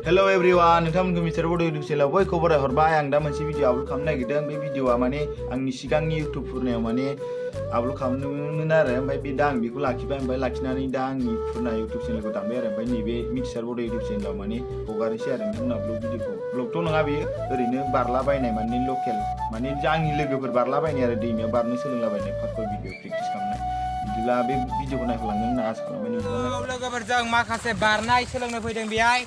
Hello everyone, नोंथांमोनखौ मिथिसार बड' YouTube चेनेलाव बयखौबो बरायहरबाय। आं दा मोनसे भिडिअ आपल'ड खालामनो नागिरदों। बे भिडिअआ माने आंनि सिगांनि इउटुब फुरनायाव माने आपल'ड खालामदोंमोन आरो ओमफ्राय बे दा आं बेखौ लाखिबाय ओमफ्राय लाखिनानै दा आंनि फुरना इउटुब चेनेलखौ दानबाय आरो ओमफ्राय नैबे मिथिसार बड' इउटुब चेनेलाव माने हगारनोसै आरो नोंथांमोना भिडिअखौ ब्लगथ' नङा बेयो ओरैनो बारलाबायनाय माने लकेल माने आंनि लोगोफोर बारलाबायनाय आरो दैमायाव बारनो सोलोंलाबायनाय पार्कोर भिडिअ प्रेक्टिस खालामनाय बिदिब्ला बे भिडिअखौ नायहोलांनो होनना आसा खालामबाय। लोगोफोरजों माखासे बारनाय सोलोंनो फैदों बेहाय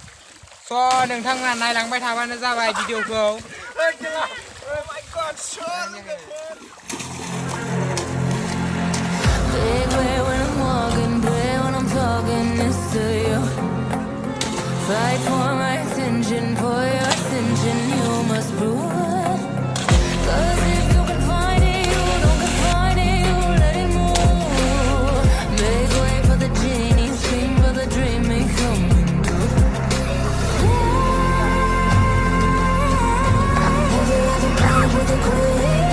स' नोंथांमोना नायलांबाय थाबानो जाबाय भिडिअखौ। Fight for my attention, for your attention, you must prove. 'Cause if you can find it, you don't confine it, you let it move. Make way for the genie, scream for the dream, may come true. Have you ever played with a queen?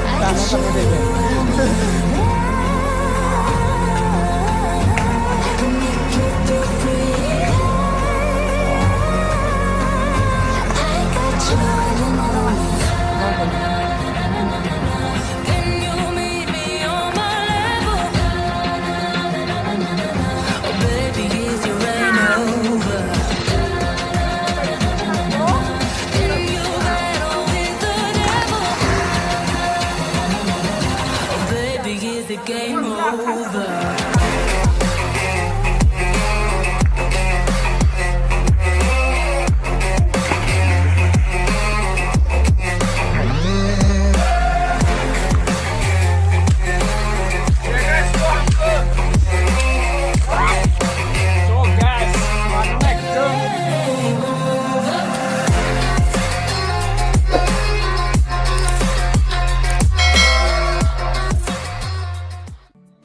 I can show you what I mean. The game over.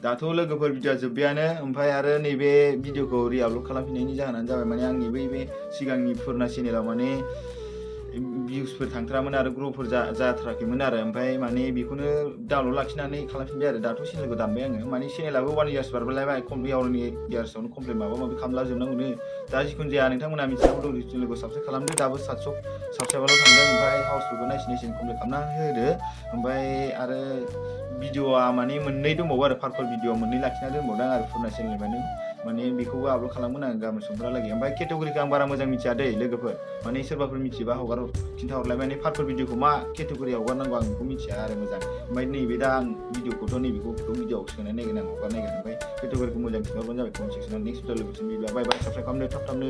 दाथ' लोगोफोर भिडिअआ जोब्बायानो ओमफ्राय आरो नैबे भिडिअखौ रिआपल'ड खालामफिननायनि जाहोनानो जाबाय माने आंनि बे सिगांनि फुरना चेनेलाव माने भिउसफोर थांथारामोन आरो ग्र'फोर जाथाराखैमोन आरो ओमफ्राय माने बेखौनो डाउनल'ड लाखिनानै खालामफिनबाय आरो दाथ' चेनेलखौ दानबाय आङो माने चेनेलाबो 1 इयार्स बारबायलायबाय कमप्लिट इयार्सआवनो कमप्लिट माबा माबि खालामलाजोबनांगौनो दा जिखुनु जाया नोंथांमोना मिथिसार बड' चेनेलखौ साबस्क्राइब खालामदो दाबो 700 साबस्क्राइबारल' थांदों ओमफ्राय हाउसफोरखौ नायसिन कमप्लिट खालामना होदो ओमफ्राय आरो भिडिअआ माने मोननै दंबावो आरो पार्कोर भिडिअ मोननै लाखिना दोनबावदों आरो फुरना चेनेलनिफ्रायनो माने बेखौबो आपल'ड खालामगोन आं गाबोन समफोरहालागै ओमफ्राय केटेगरिखौ आं बारा मोजां मिथिया दै लोगोफोर माने सोरबाफोर मिथियोबा खिन्थाहरलाय माने पार्कोर भिडिअखौ मा केटेगरियाव हगारनांगौ आं बेखौ मिथिया आरो मोजां ओमफ्राय नैबे दा आं भिडिअखौथ' नैबेखौ भिडिअआव सोनानै नायगोन आं हगारनायगोन ओमफ्राय केटेगरिखौ मोजां खिन्थाहरबानो जाबाय कमेन्ट सेक्सनाव नेक्स्ट भिडिअ लोगोसे बाय बाय साबस्क्राइब खालामदो थाब थाबनो।